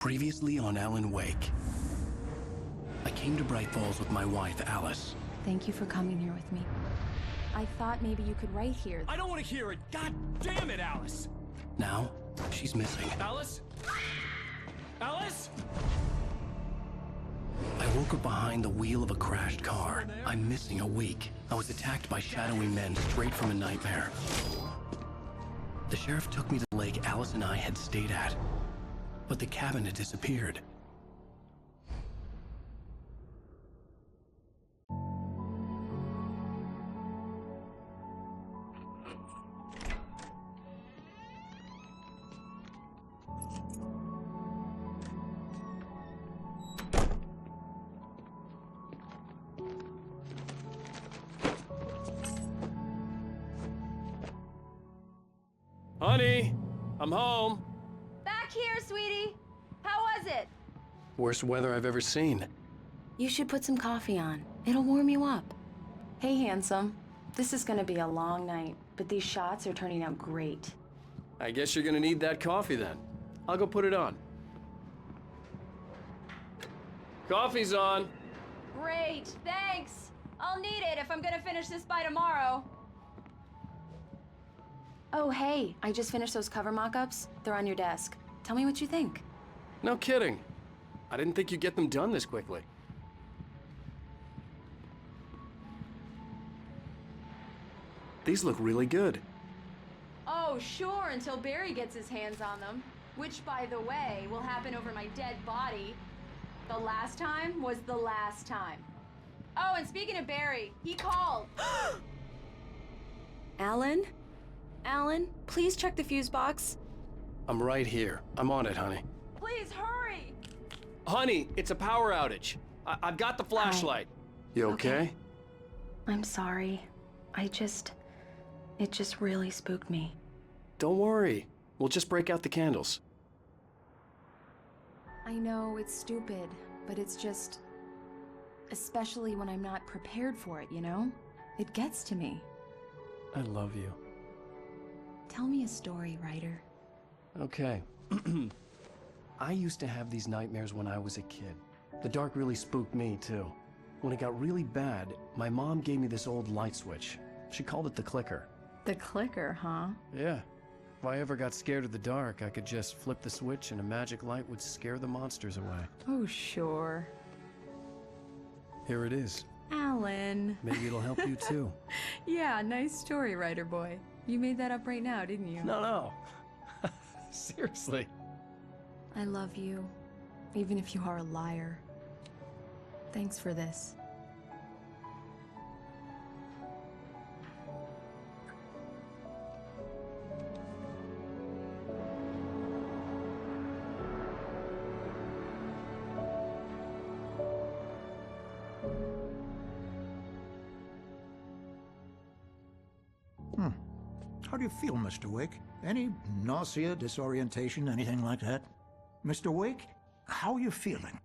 Previously on Alan Wake. I came to Bright Falls with my wife, Alice. Thank you for coming here with me. I thought maybe you could write here. I don't want to hear it! God damn it, Alice! Now, she's missing. Alice? Alice? I woke up behind the wheel of a crashed car. I'm missing a week. I was attacked by shadowy men straight from a nightmare. The sheriff took me to the lake Alice and I had stayed at. But the cabin had disappeared. Honey, I'm home. Back here, sweetie! How was it? Worst weather I've ever seen. You should put some coffee on. It'll warm you up. Hey, handsome. This is gonna be a long night, but these shots are turning out great. I guess you're gonna need that coffee then. I'll go put it on. Coffee's on. Great, thanks! I'll need it if I'm gonna finish this by tomorrow. Oh, hey, I just finished those cover mock-ups. They're on your desk. Tell me what you think. No kidding. I didn't think you'd get them done this quickly. These look really good. Oh, sure, until Barry gets his hands on them. Which, by the way, will happen over my dead body. The last time was the last time. Oh, and speaking of Barry, he called. Alan? Alan, please check the fuse box. I'm right here. I'm on it, honey. Please hurry! Honey, it's a power outage. I've got the flashlight. You okay? I'm sorry. It just really spooked me. Don't worry. We'll just break out the candles. I know it's stupid, but it's just... especially when I'm not prepared for it, you know? It gets to me. I love you. Tell me a story, writer. Okay. I used to have these nightmares when I was a kid. The dark really spooked me, too. When it got really bad, my mom gave me this old light switch. She called it the clicker. The clicker, huh? Yeah. If I ever got scared of the dark, I could just flip the switch and a magic light would scare the monsters away. Oh, sure. Here it is. Alan. Maybe it'll help you, too. Yeah, nice story, writer boy. You made that up right now, didn't you? No. Seriously. I love you, even if you are a liar. Thanks for this. How do you feel, Mr. Wake? Any nausea, disorientation, anything like that? Mr. Wake, how are you feeling?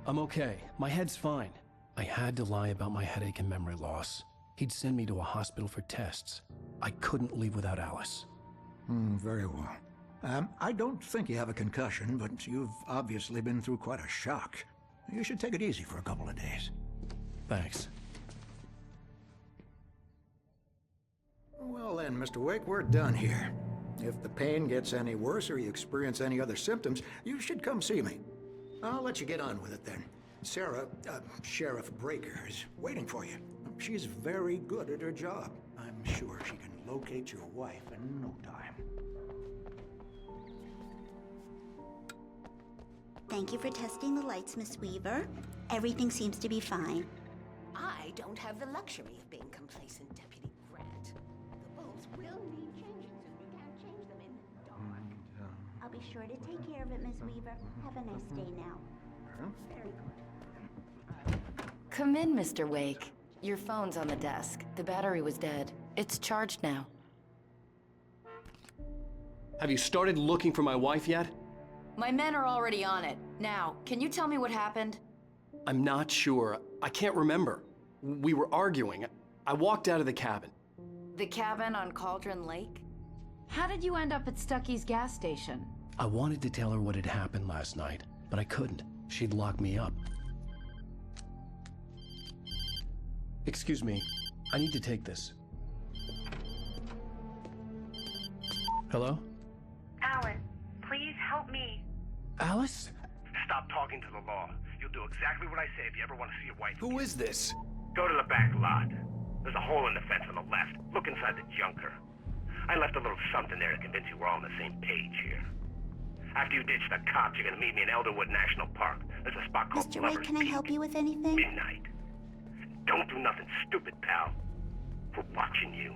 I'm okay. My head's fine. I had to lie about my headache and memory loss. He'd send me to a hospital for tests. I couldn't leave without Alice. Very well. I don't think you have a concussion, but you've obviously been through quite a shock. You should take it easy for a couple of days. Thanks. Well then, Mr. Wake, we're done here. If the pain gets any worse or you experience any other symptoms, you should come see me. I'll let you get on with it then. Sarah, Sheriff Breaker, is waiting for you. She's very good at her job. I'm sure she can locate your wife in no time. Thank you for testing the lights, Miss Weaver. Everything seems to be fine. I don't have the luxury of being complacent, Deputy Grant. The bulbs will need changing, so you can't change them in the dark. I'll be sure to take care of it, Miss Weaver. Have a nice day now. Very good. Come in, Mr. Wake. Your phone's on the desk. The battery was dead. It's charged now. Have you started looking for my wife yet? My men are already on it. Now, can you tell me what happened? I'm not sure. I can't remember. We were arguing. I walked out of the cabin. The cabin on Cauldron Lake? How did you end up at Stucky's gas station? I wanted to tell her what had happened last night, but I couldn't. She'd lock me up. Excuse me, I need to take this. Hello? Alan, please help me. Alice? Stop talking to the law. You'll do exactly what I say if you ever want to see your wife. Who is this? Go to the back lot. There's a hole in the fence on the left. Look inside the junker. I left a little something there to convince you we're all on the same page here. After you ditch the cops, you're gonna meet me in Elderwood National Park. There's a spot called Mr. Wake, Lover's can I Peak. help you with anything? Midnight. Don't do nothing stupid, pal. We're watching you.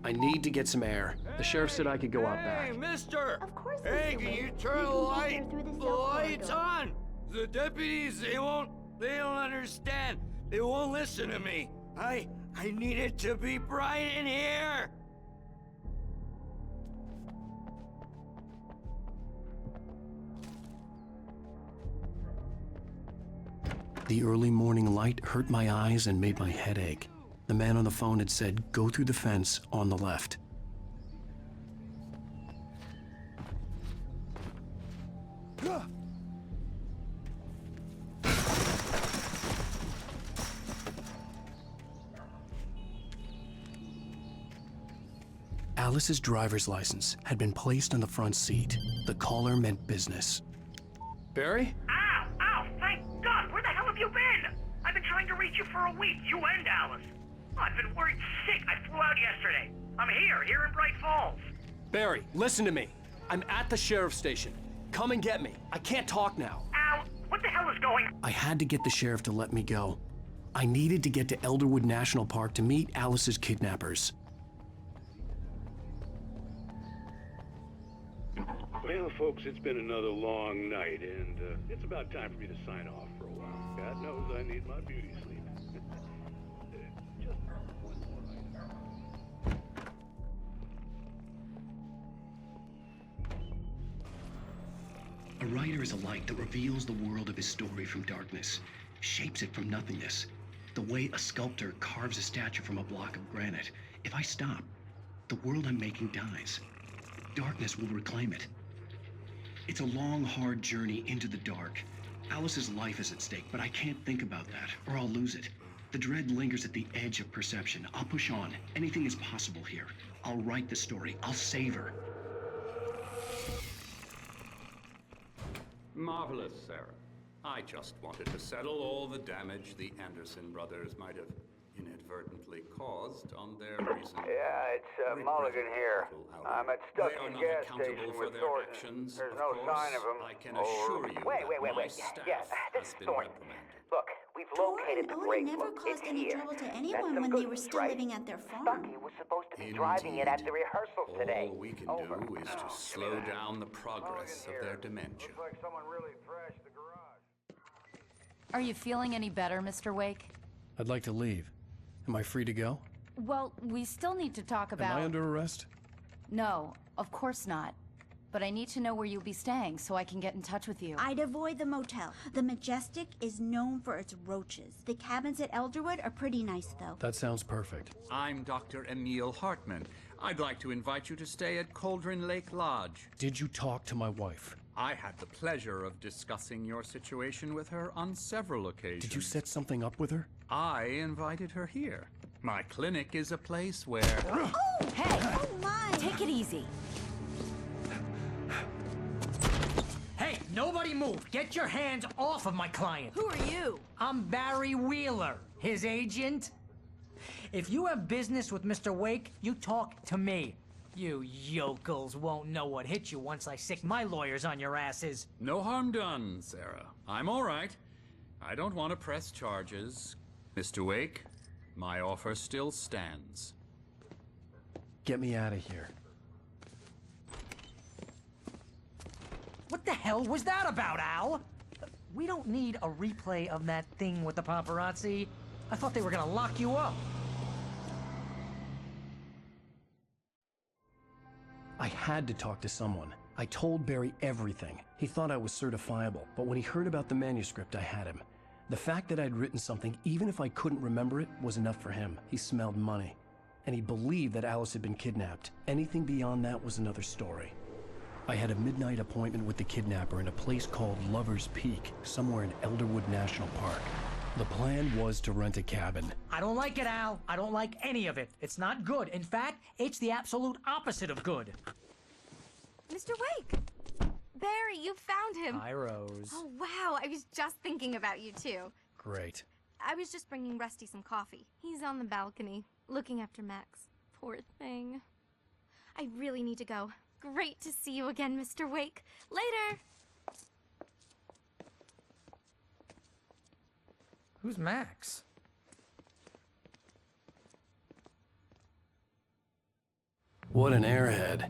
I need to get some air. The sheriff said I could go out back. Hey, mister! Of course, Hey, Mr. can you Wake. turn the You can get there through the south lights corridor. on? The deputies, they don't understand. They won't listen to me. I need it to be bright in here. The early morning light hurt my eyes and made my head ache. The man on the phone had said, go through the fence on the left. Alice's driver's license had been placed on the front seat. The caller meant business. Barry? Ow! Ow! Thank God! Where the hell have you been? I've been trying to reach you for a week. You and Alice. Oh, I've been worried sick. I flew out yesterday. I'm here in Bright Falls. Barry, listen to me. I'm at the sheriff's station. Come and get me. I can't talk now. Al, what the hell is going on? I had to get the sheriff to let me go. I needed to get to Elderwood National Park to meet Alice's kidnappers. Well, folks, it's been another long night, and it's about time for me to sign off for a while. God knows I need my beauty sleep. Just one more item. A writer is a light that reveals the world of his story from darkness, shapes it from nothingness. The way a sculptor carves a statue from a block of granite. If I stop, the world I'm making dies. Darkness will reclaim it. It's a long, hard journey into the dark. Alice's life is at stake, but I can't think about that, or I'll lose it. The dread lingers at the edge of perception. I'll push on. Anything is possible here. I'll write the story. I'll save her. Marvelous, Sarah. I just wanted to settle all the damage the Anderson brothers might have inadvertently caused on their recent... Yeah, it's Mulligan here. I'm at Stucky's gas station with Thornton. There's no sign of him. I can assure you Wait. Yes, this is Thornton. Look, we've located the Thornton brake never loop. caused It's any here. trouble to That's anyone some when good they were news, still right? living at their farm. Stucky was supposed to be driving it at the rehearsals today. All we can Over. do is to slow down the progress of their dementia. Looks like someone really trashed the garage. Are you feeling any better, Mr. Wake? I'd like to leave. Am I free to go? Well, we still need to talk about... Am I under arrest? No, of course not. But I need to know where you'll be staying so I can get in touch with you. I'd avoid the motel. The Majestic is known for its roaches. The cabins at Elderwood are pretty nice, though. That sounds perfect. I'm Dr. Emil Hartman. I'd like to invite you to stay at Cauldron Lake Lodge. Did you talk to my wife? I had the pleasure of discussing your situation with her on several occasions. Did you set something up with her? I invited her here. My clinic is a place where... Oh, Hey! Oh, my! Take it easy. Hey, nobody move. Get your hands off of my client. Who are you? I'm Barry Wheeler, his agent. If you have business with Mr. Wake, you talk to me. You yokels won't know what hit you once I sick my lawyers on your asses. No harm done, Sarah. I'm all right. I don't want to press charges. Mr. Wake, my offer still stands. Get me out of here. What the hell was that about, Al? We don't need a replay of that thing with the paparazzi. I thought they were gonna lock you up. I had to talk to someone. I told Barry everything. He thought I was certifiable, but when he heard about the manuscript, I had him. The fact that I'd written something, even if I couldn't remember it, was enough for him. He smelled money. and he believed that Alice had been kidnapped. Anything beyond that was another story. I had a midnight appointment with the kidnapper in a place called Lover's Peak, somewhere in Elderwood National Park. The plan was to rent a cabin. I don't like it, Al. I don't like any of it. It's not good. In fact, it's the absolute opposite of good. Mr. Wake! Barry, you found him. Hi, Rose. Oh, wow. I was just thinking about you, too. Great. I was just bringing Rusty some coffee. He's on the balcony, looking after Max. Poor thing. I really need to go. Great to see you again, Mr. Wake. Later! Who's Max? What an airhead.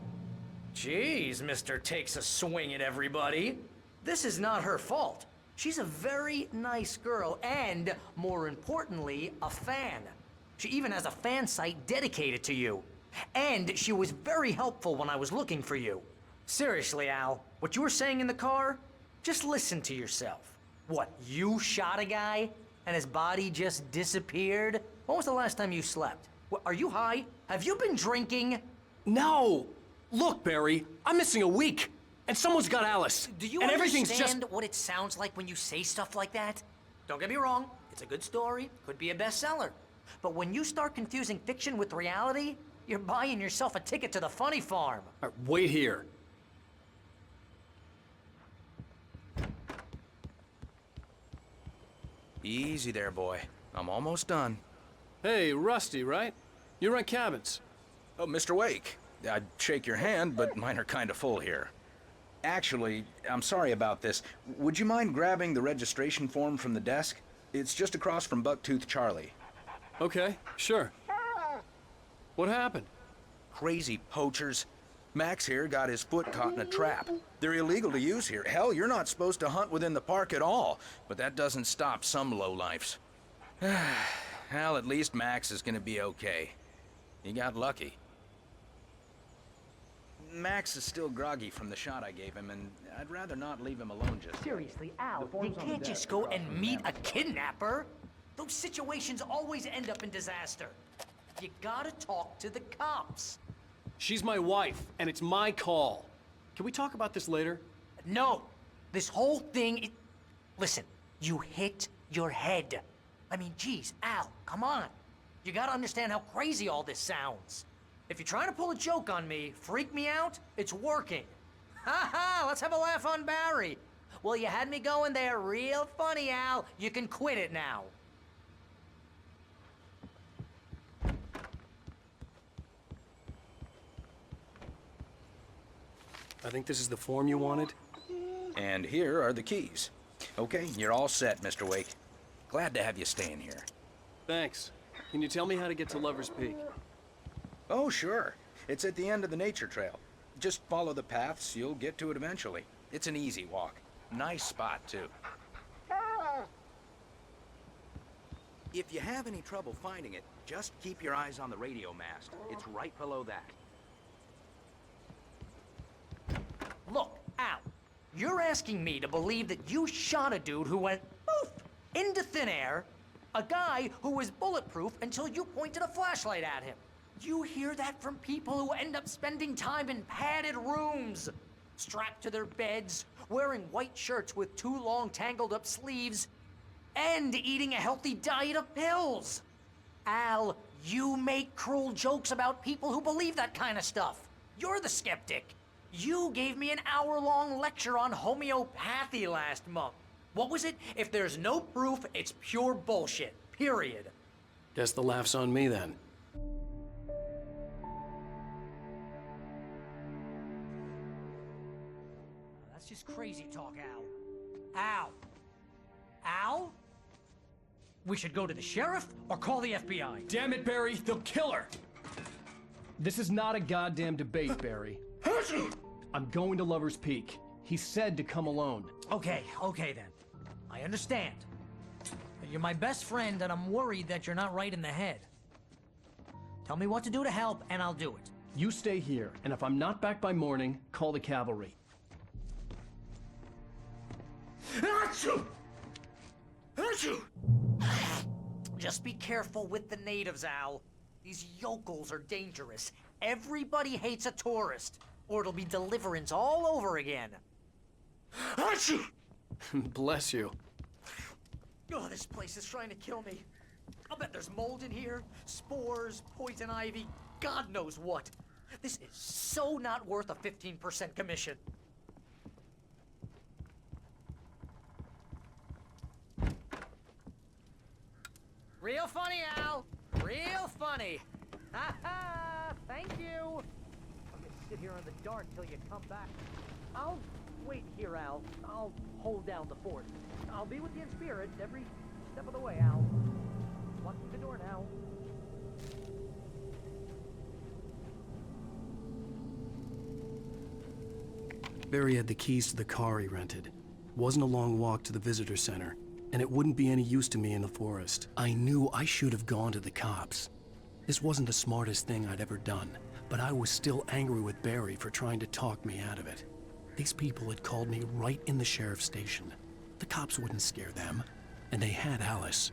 Jeez, Mr. Takes a swing at everybody. This is not her fault. She's a very nice girl and, more importantly, a fan. She even has a fan site dedicated to you. And she was very helpful when I was looking for you. Seriously, Al, what you were saying in the car? Just listen to yourself. What, you shot a guy and his body just disappeared? When was the last time you slept? What, are you high? Have you been drinking? No! Look, Barry, I'm missing a week, and someone's got Alice. Do you and understand everything's just... what it sounds like when you say stuff like that? Don't get me wrong, it's a good story, could be a bestseller. But when you start confusing fiction with reality, you're buying yourself a ticket to the funny farm. All right, wait here. Easy there, boy. I'm almost done. Hey, Rusty, right? You rent cabins. Oh, Mr. Wake. I'd shake your hand, but mine are kind of full here. Actually, I'm sorry about this. Would you mind grabbing the registration form from the desk? It's just across from Bucktooth Charlie. Okay, sure. What happened? Crazy poachers. Max here got his foot caught in a trap. They're illegal to use here. Hell, you're not supposed to hunt within the park at all. But that doesn't stop some lowlifes. Well, at least Max is gonna be okay. He got lucky. Max is still groggy from the shot I gave him, and I'd rather not leave him alone just yet. Seriously, Al, you can't just go and meet a kidnapper. Those situations always end up in disaster. You gotta talk to the cops. She's my wife, and it's my call. Can we talk about this later? No. This whole thing, listen, you hit your head. I mean, geez, Al, come on. You gotta understand how crazy all this sounds. If you're trying to pull a joke on me, freak me out, it's working. Ha ha, let's have a laugh on Barry. Well, you had me going there real funny, Al. You can quit it now. I think this is the form you wanted. And here are the keys. Okay, you're all set, Mr. Wake. Glad to have you staying here. Thanks. Can you tell me how to get to Lover's Peak? Oh, sure. It's at the end of the nature trail. Just follow the paths, you'll get to it eventually. It's an easy walk. Nice spot, too. If you have any trouble finding it, just keep your eyes on the radio mast. It's right below that. Look, Al, you're asking me to believe that you shot a dude who went poof into thin air, a guy who was bulletproof until you pointed a flashlight at him. You hear that from people who end up spending time in padded rooms, strapped to their beds, wearing white shirts with too long tangled up sleeves, and eating a healthy diet of pills. Al, you make cruel jokes about people who believe that kind of stuff. You're the skeptic. You gave me an hour-long lecture on homeopathy last month. What was it? If there's no proof, it's pure bullshit. Period. Guess the laugh's on me then. That's just crazy talk, Al. Al? Al? We should go to the sheriff or call the FBI. Damn it, Barry, they'll kill her! This is not a goddamn debate, Barry. I'm going to Lover's Peak. He said to come alone. Okay then. I understand. You're my best friend, and I'm worried that you're not right in the head. Tell me what to do to help, and I'll do it. You stay here, and if I'm not back by morning, call the cavalry. Achoo! Achoo! Just be careful with the natives, Al. These yokels are dangerous. Everybody hates a tourist, or it'll be Deliverance all over again. Bless you. Oh, this place is trying to kill me. I'll bet there's mold in here, spores, poison ivy, God knows what. This is so not worth a 15% commission. Real funny, Al. Real funny. Ha ha! Thank you. I'm gonna sit here in the dark till you come back. I'll wait here, Al. I'll hold down the fort. I'll be with you in spirit every step of the way, Al. Locking the door now. Barry had the keys to the car he rented. Wasn't a long walk to the visitor center, and it wouldn't be any use to me in the forest. I knew I should have gone to the cops. This wasn't the smartest thing I'd ever done, but I was still angry with Barry for trying to talk me out of it. These people had called me right in the sheriff's station. The cops wouldn't scare them, and they had Alice.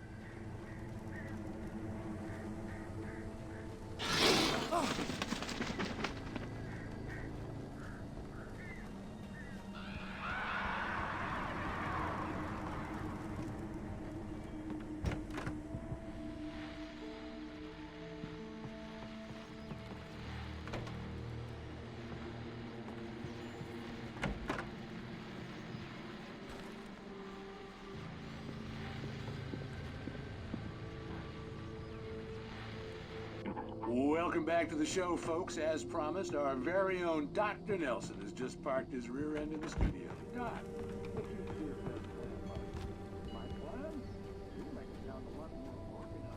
Welcome back to the show, folks. As promised, our very own Dr. Nelson has just parked his rear end in the studio. Doc, what's your clear best plan? My plan? You make it sound a lot more organized.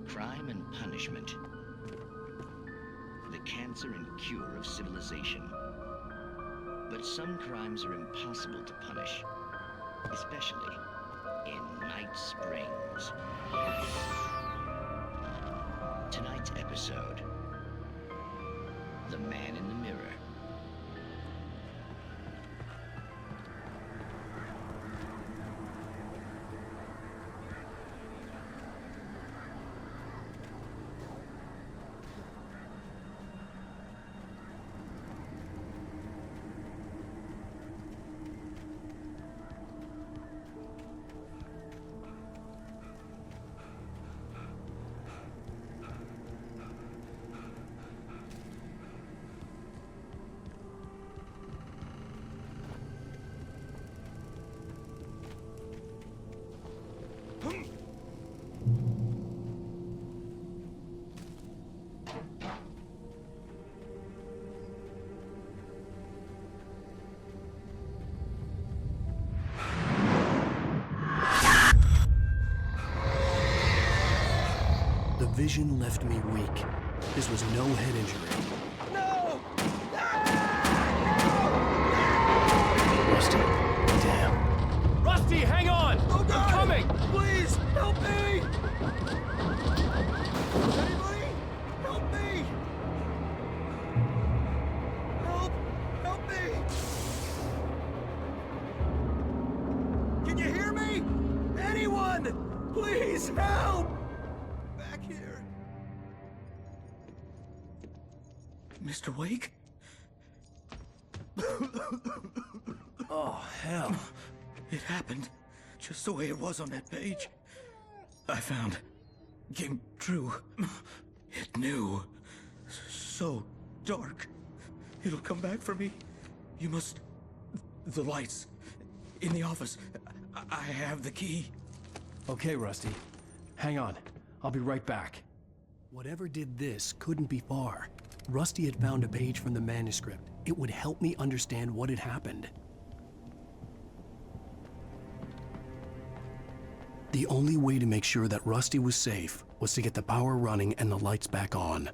Crime and punishment. The cancer and cure of civilization. But some crimes are impossible to punish, especially in Night Springs. Tonight's episode, The Man in the Mirror. The vision left me weak. This was no head injury. No! Rusty, damn. Rusty, hang on! Oh, God! I'm coming! Please, help me! Anybody? Help me! Help! Help me! Can you hear me? Anyone! Please, help! Back here. Mr. Wake? Oh, hell. It happened just the way it was on that page. I found. Came true. It knew. So dark. It'll come back for me. You must... The lights. In the office. I have the key. Okay, Rusty. Hang on. I'll be right back. Whatever did this couldn't be far. Rusty had found a page from the manuscript. It would help me understand what had happened. The only way to make sure that Rusty was safe was to get the power running and the lights back on.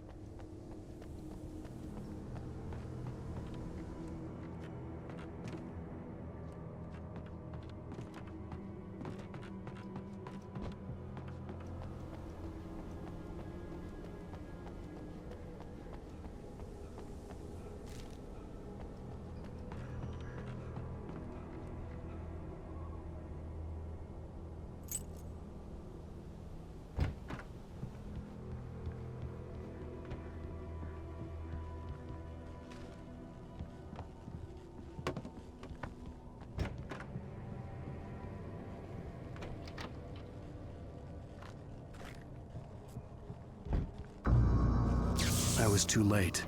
I was too late.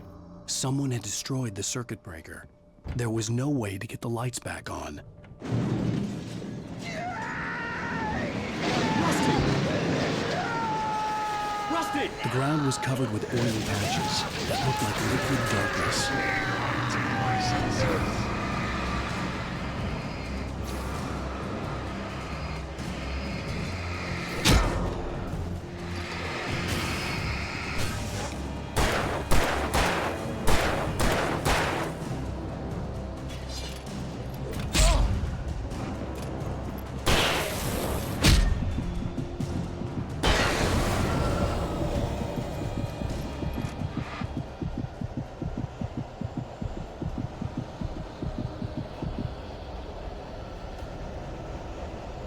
Someone had destroyed the circuit breaker. There was no way to get the lights back on. Rusty! The ground was covered with oily patches that looked like liquid darkness.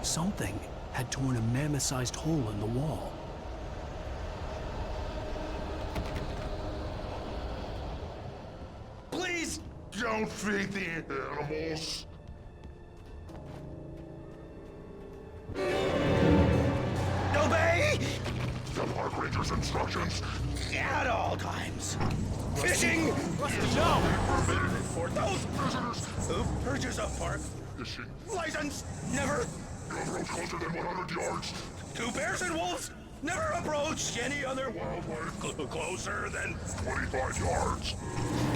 Something had torn a mammoth-sized hole in the wall. Please don't feed the animals. Obey The park ranger's instructions. at all times. Fishing! No! For those visitors who purchase a park Fishing. license, never. Don't approach closer than 100 yards. Two bears and wolves never approach any other Wildlife closer than 25 yards.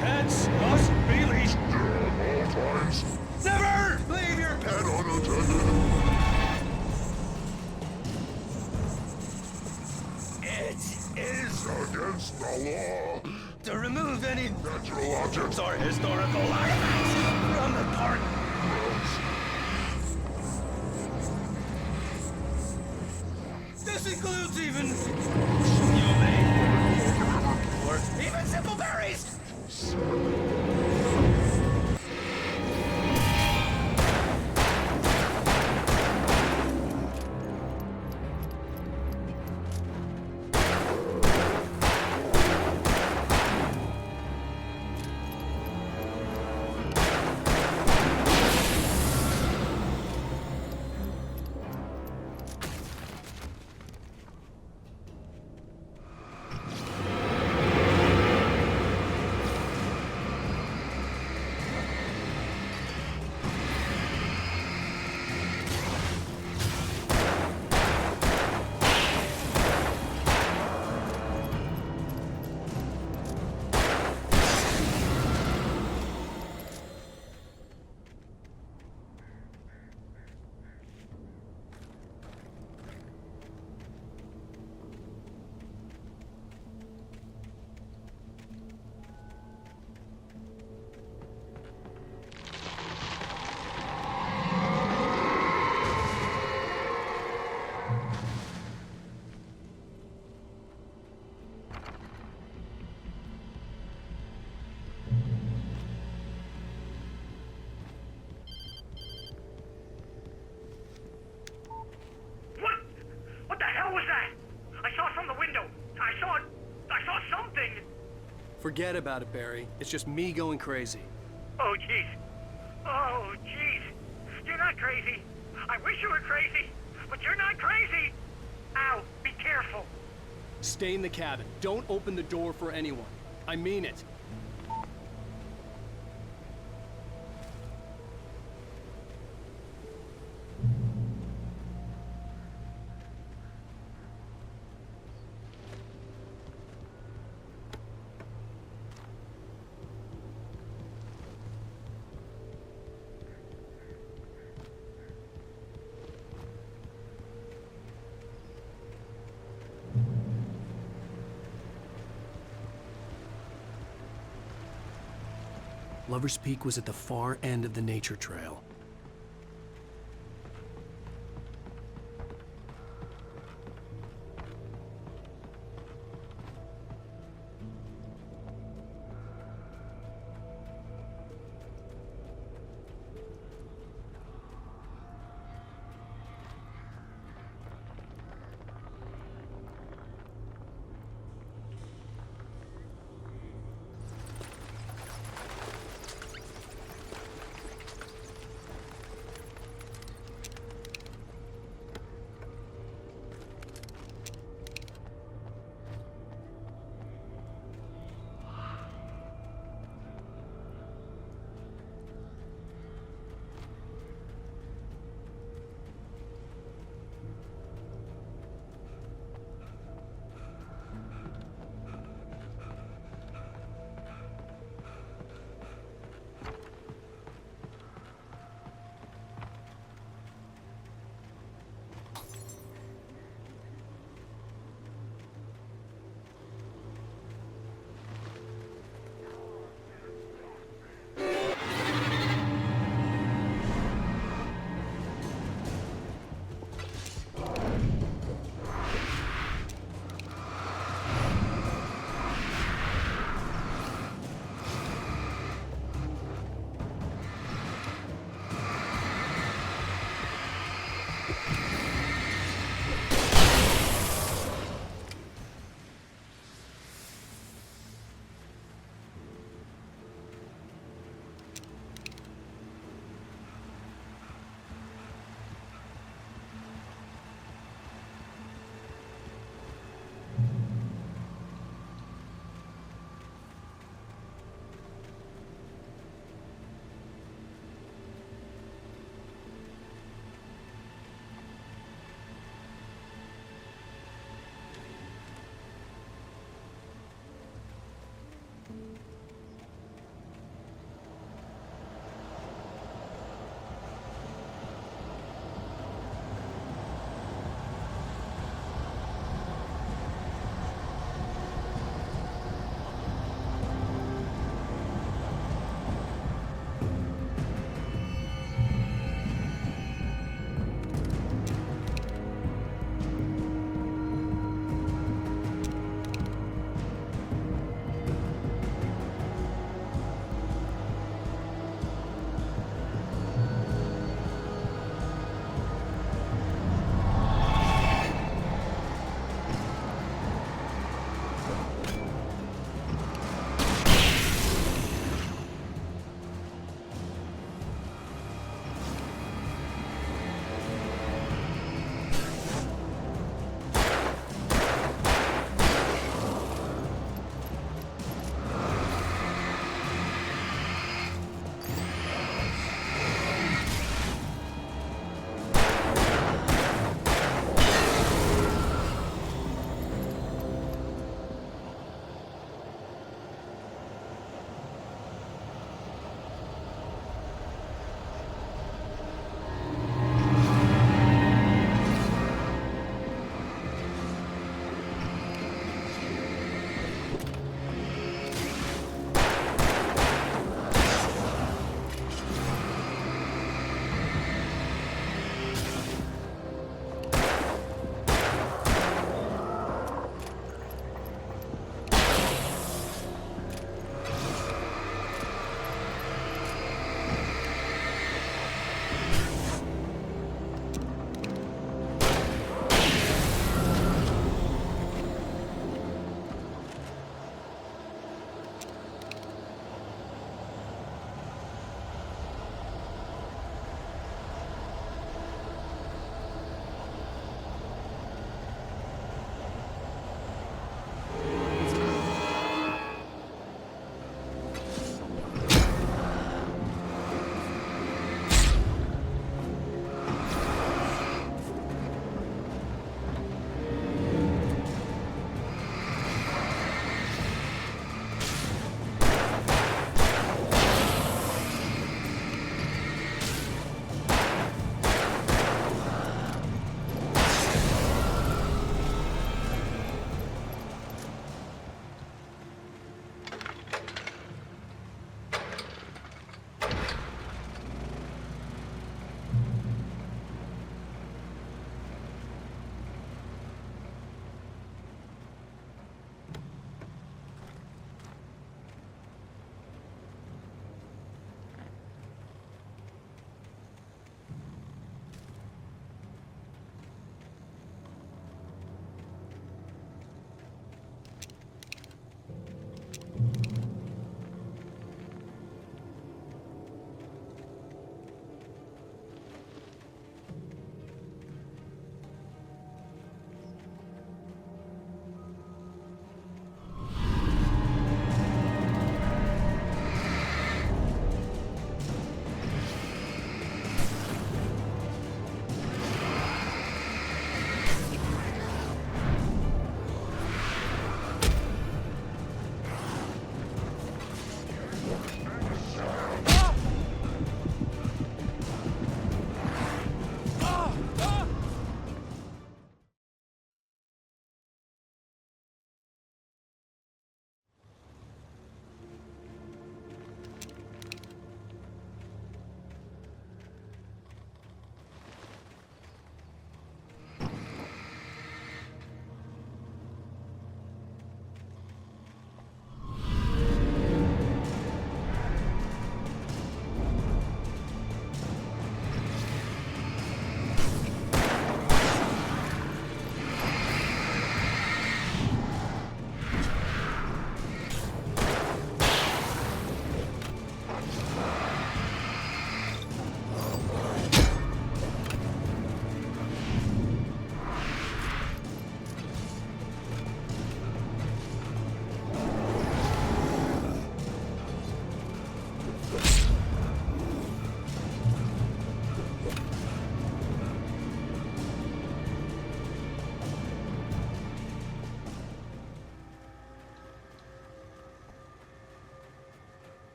pets must be leashed. At all times. Never leave your pet. And unattended. It is Against the law. to remove any Natural objects or historical artifacts from the park. This includes even humane or even simple berries. What the hell was that? I saw it from the window. I saw something. Forget about it, Barry. It's just me going crazy. Oh, jeez. Oh, jeez. You're not crazy. I wish you were crazy, but you're not crazy. Ow, be careful. Stay in the cabin. Don't open the door for anyone. I mean it. Lover's Peak was at the far end of the nature trail.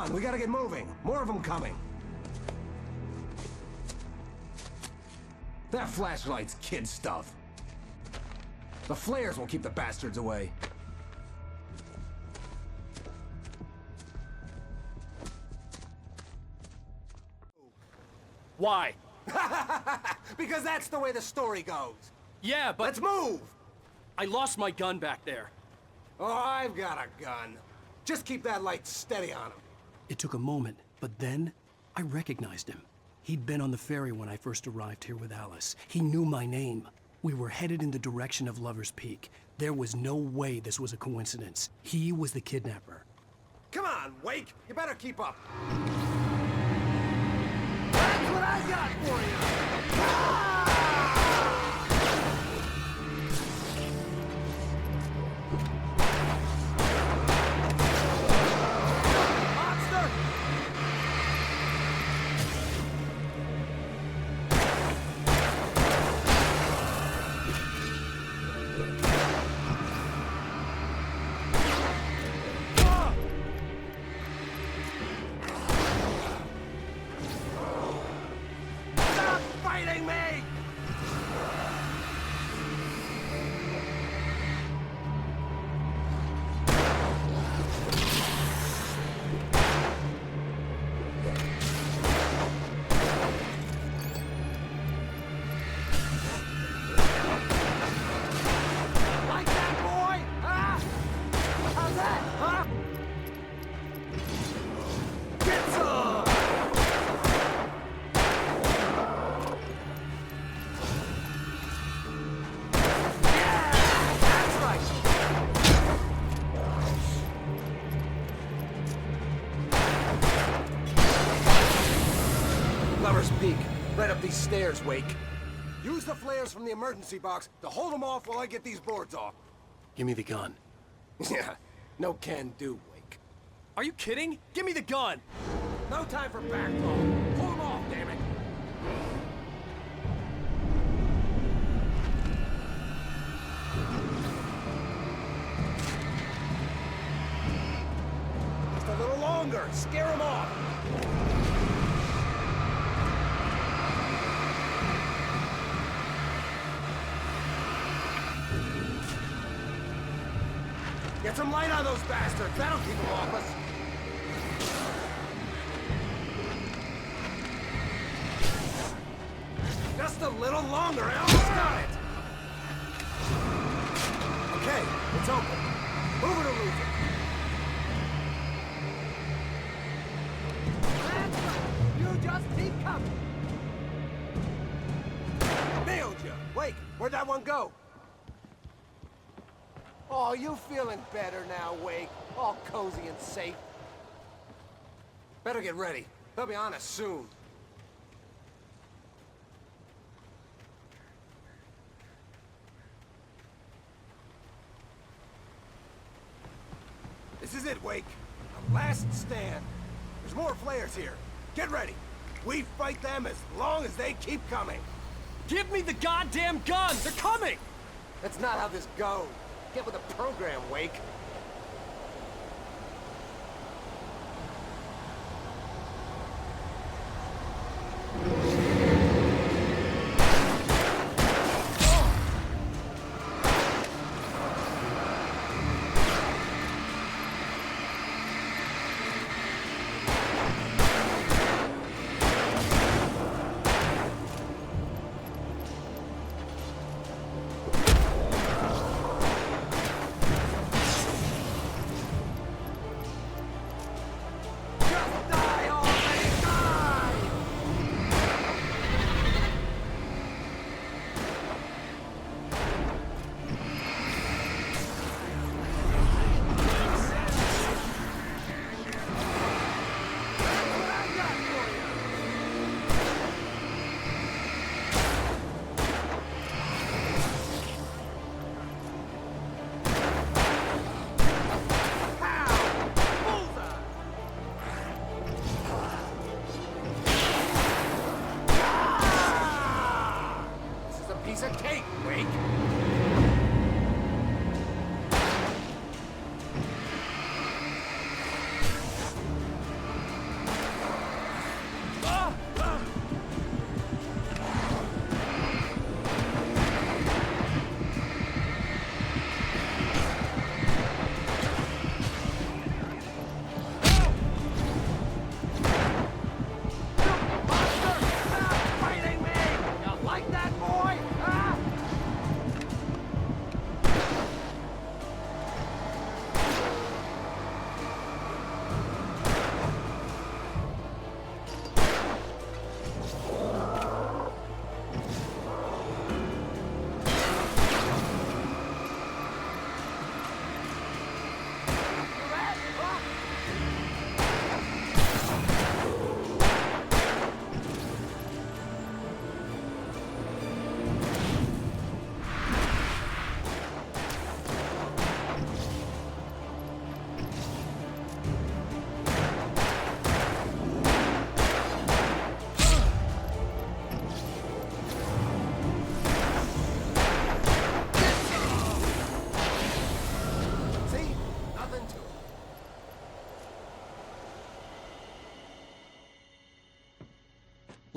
on, we gotta get moving. More of them coming. That flashlight's kid stuff. The flares will keep the bastards away. Why? Because that's the way the story goes. Yeah, but... Let's move! I lost my gun back there. Oh, I've got a gun. Just keep that light steady on him. It took a moment, but then I recognized him. He'd been on the ferry when I first arrived here with Alice. He knew my name. We were headed in the direction of Lover's Peak. There was no way this was a coincidence. He was the kidnapper. Come on, Wake! You better keep up. That's what I got for you! Ah! Peak. Right up these stairs, Wake. Use the flares from the emergency box to hold them off while I get these boards off. Give me the gun. Yeah, no can do, Wake. Are you kidding? Give me the gun! No time for back talk. Hold them off, damn it. Just a little longer. Scare them off. Get some light on those bastards. That'll keep them off us. Just a little longer. I almost got it. Okay, it's open. Move it or lose it. That's right. You just keep coming. Nailed you. Wait, where'd that one go? Oh, you feeling better now, Wake? All cozy and safe. Better get ready. They'll be on us soon. This is it, Wake. Our last stand. There's more flares here. Get ready. We fight them as long as they keep coming. Give me the goddamn gun! They're coming! That's not how this goes. Get with the program, Wake.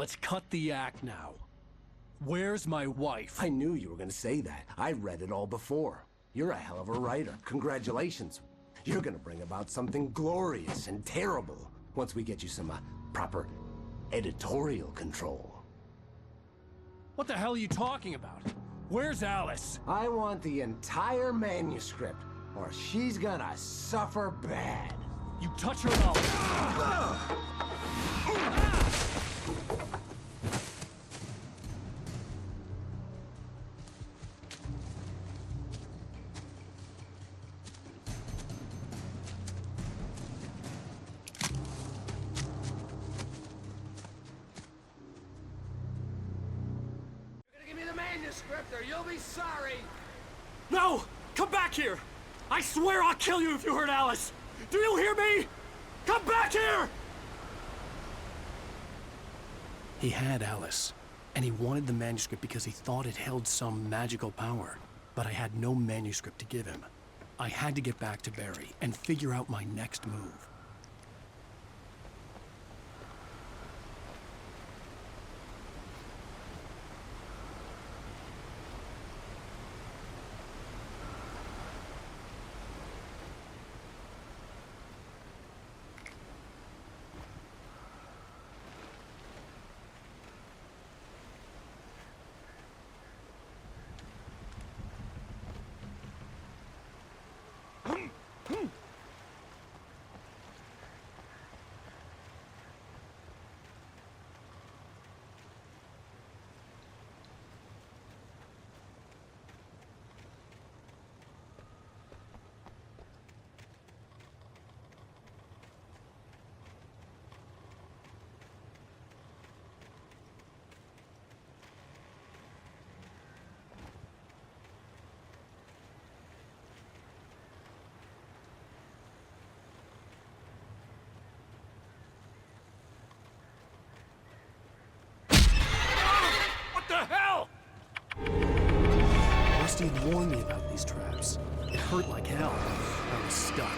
Let's cut the act now. Where's my wife? I knew you were gonna say that. I read it all before. You're a hell of a writer. Congratulations. You're gonna bring about something glorious and terrible once we get you some proper editorial control. What the hell are you talking about? Where's Alice? I want the entire manuscript, or she's gonna suffer bad. You touch her and I'll... Or you'll be sorry. No! Come back here! I swear I'll kill you if you hurt Alice! Do you hear me? Come back here! He had Alice, and he wanted the manuscript because he thought it held some magical power. But I had no manuscript to give him. I had to get back to Barry and figure out my next move. Rusty had warned me about these traps. It hurt like hell. I was stuck.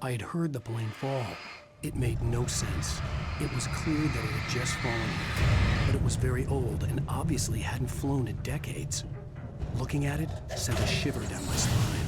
I had heard the plane fall. It made no sense. It was clear that it had just fallen, but it was very old and obviously hadn't flown in decades. Looking at it sent a shiver down my spine.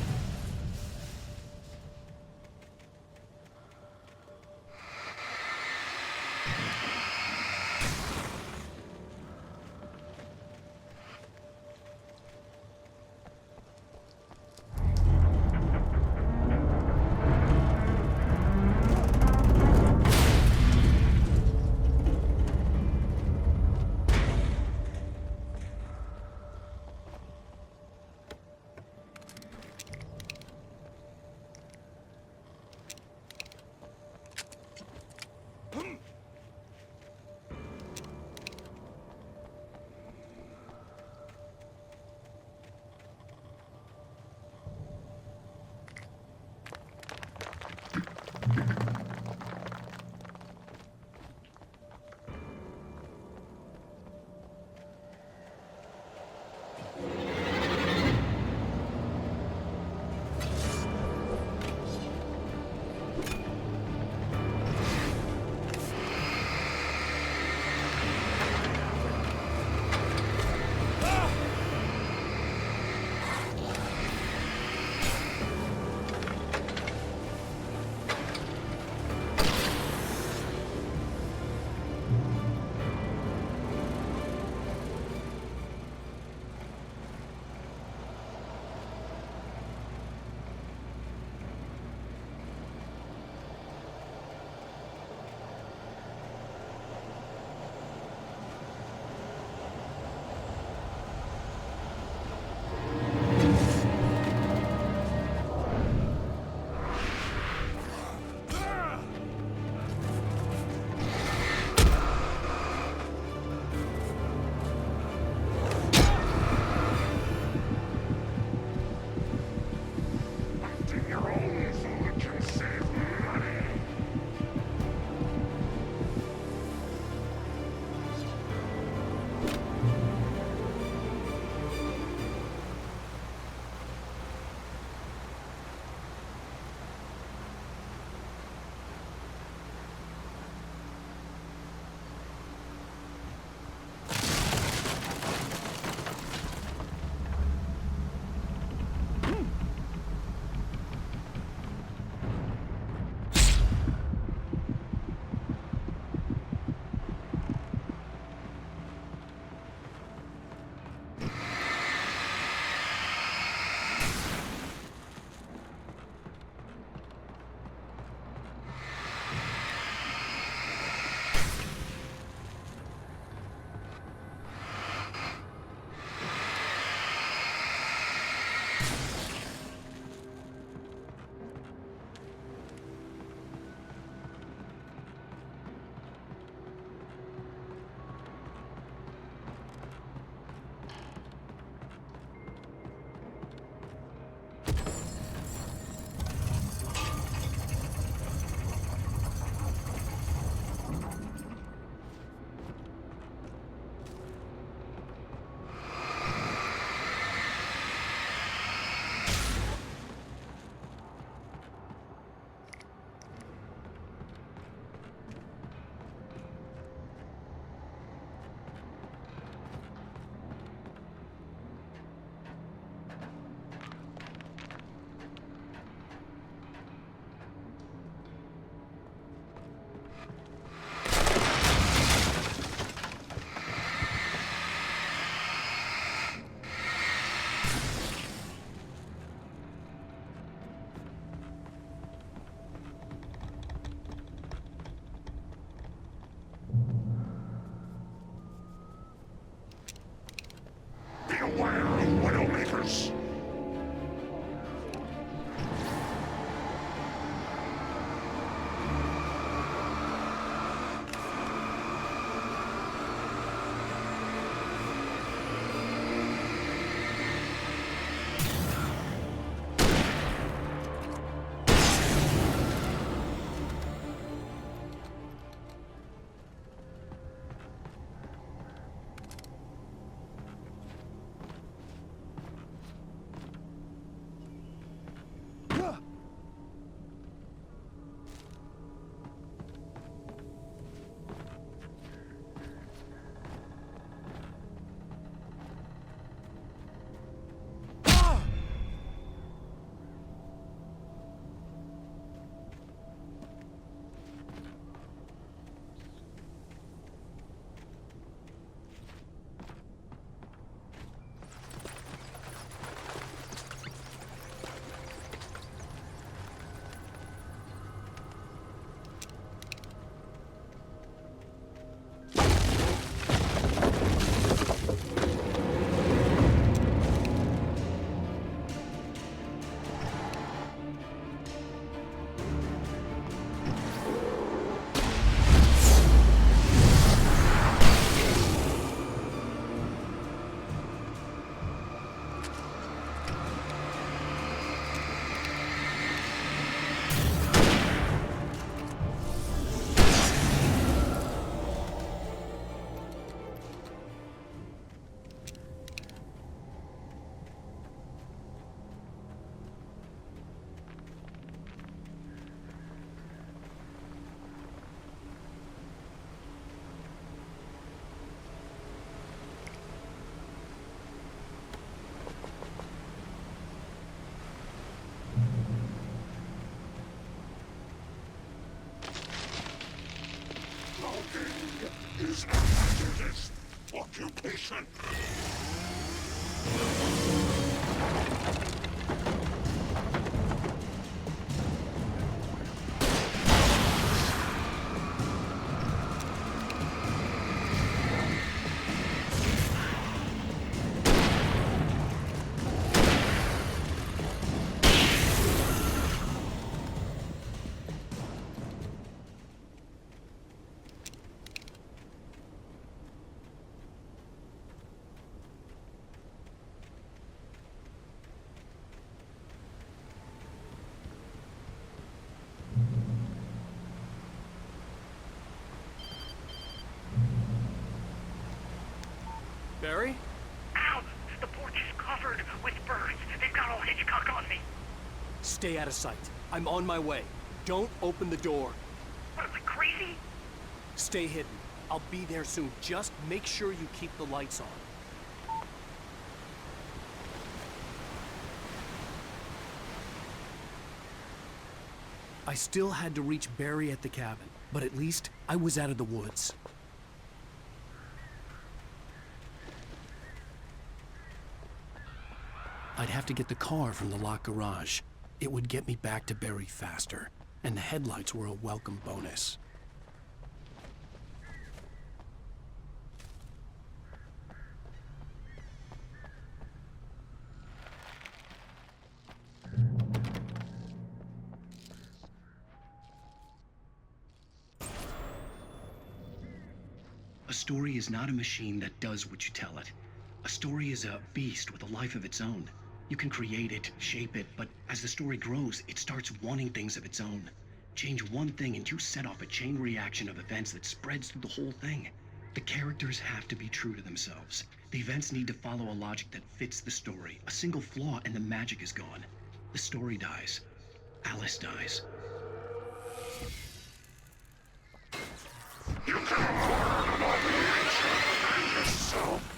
Salvation! Barry? Ow! The porch is covered with birds. They've got all Hitchcock on me. Stay out of sight. I'm on my way. Don't open the door. What, am I crazy? Stay hidden. I'll be there soon. Just make sure you keep the lights on. I still had to reach Barry at the cabin, but at least I was out of the woods. I'd have to get the car from the locked garage. It would get me back to Barry faster, and the headlights were a welcome bonus. A story is not a machine that does what you tell it. A story is a beast with a life of its own. You can create it, shape it, but as the story grows, it starts wanting things of its own. Change one thing and you set off a chain reaction of events that spreads through the whole thing. The characters have to be true to themselves. The events need to follow a logic that fits the story. A single flaw and the magic is gone. The story dies. Alice dies. You cannot harm an operation and yourself.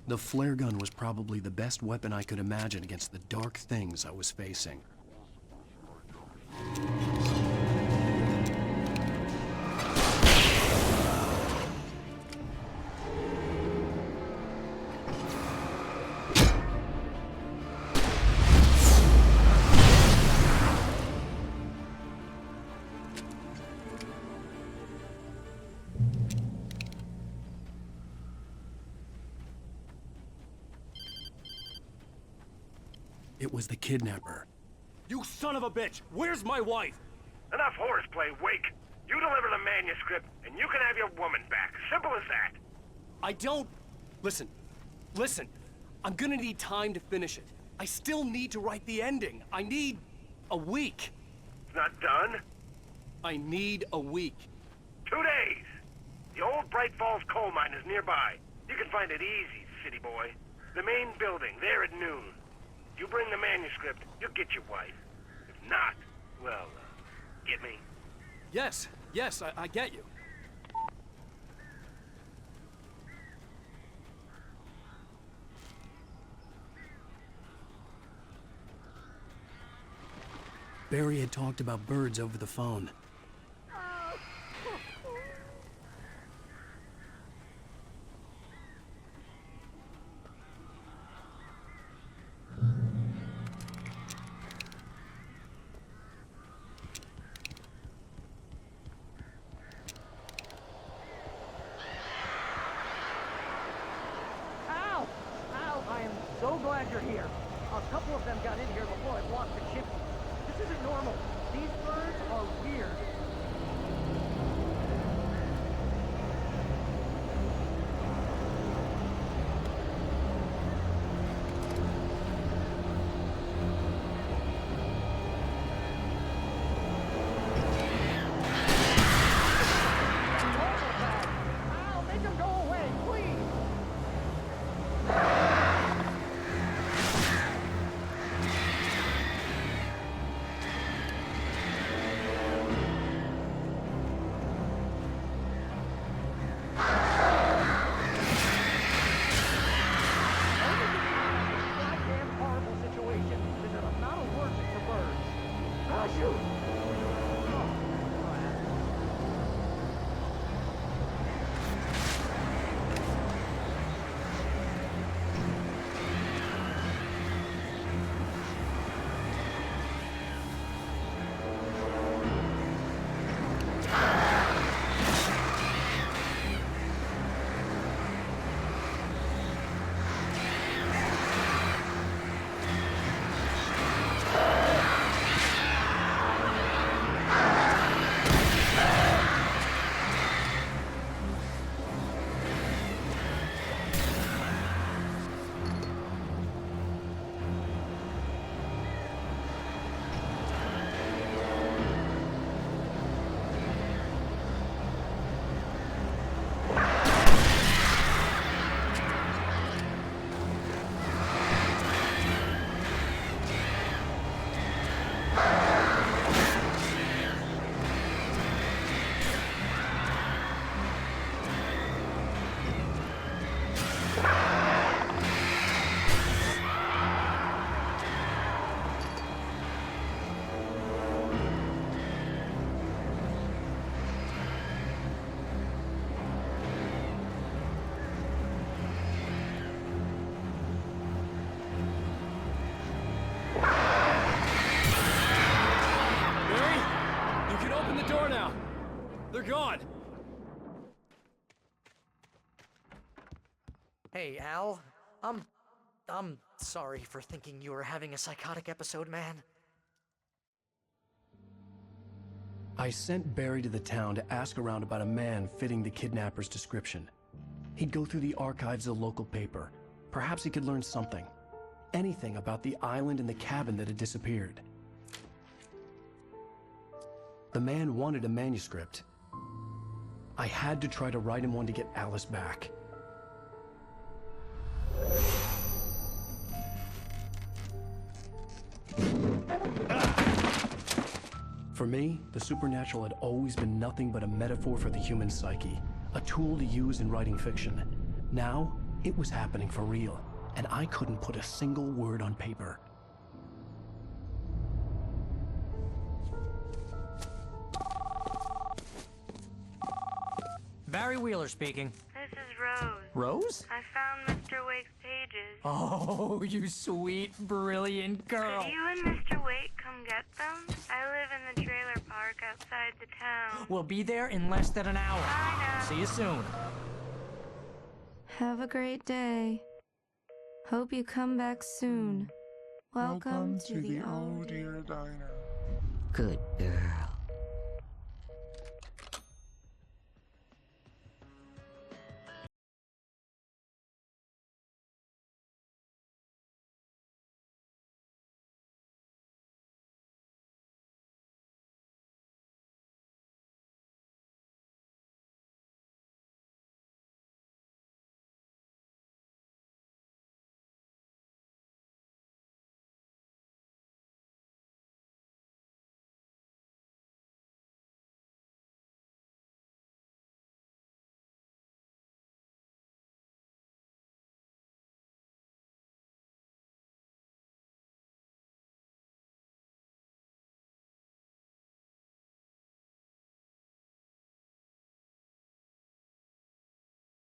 The flare gun was probably the best weapon I could imagine against the dark things I was facing. It was the kidnapper. You son of a bitch! Where's my wife? Enough horseplay, Wake. You deliver the manuscript, and you can have your woman back. Simple as that. I don't... Listen. I'm gonna need time to finish it. I still need to write the ending. I need a week. It's not done? I need a week. 2 days. The old Bright Falls coal mine is nearby. You can find it easy, city boy. The main building, there at noon. You bring the manuscript, you'll get your wife. If not, well, get me? Yes, I get you. Barry had talked about birds over the phone. I am so glad you're here. A couple of them got in here before I blocked the chimney. This isn't normal. These birds are weird. I'll make them go away, please. They're gone! Hey, Al. I'm sorry for thinking you were having a psychotic episode, man. I sent Barry to the town to ask around about a man fitting the kidnapper's description. He'd go through the archives of the local paper. Perhaps he could learn something. Anything about the island and the cabin that had disappeared. The man wanted a manuscript. I had to try to write him one to get Alice back. For me, the supernatural had always been nothing but a metaphor for the human psyche, a tool to use in writing fiction. Now, It was happening for real, and I couldn't put a single word on paper. Barry Wheeler speaking. This is Rose. Rose? I found Mr. Wake's pages. Oh, you sweet, brilliant girl. Could you and Mr. Wake come get them? I live in the trailer park outside the town. We'll be there in less than an hour. Bye now. See you soon. Have a great day. Hope you come back soon. Welcome to the old dear diner. Good girl.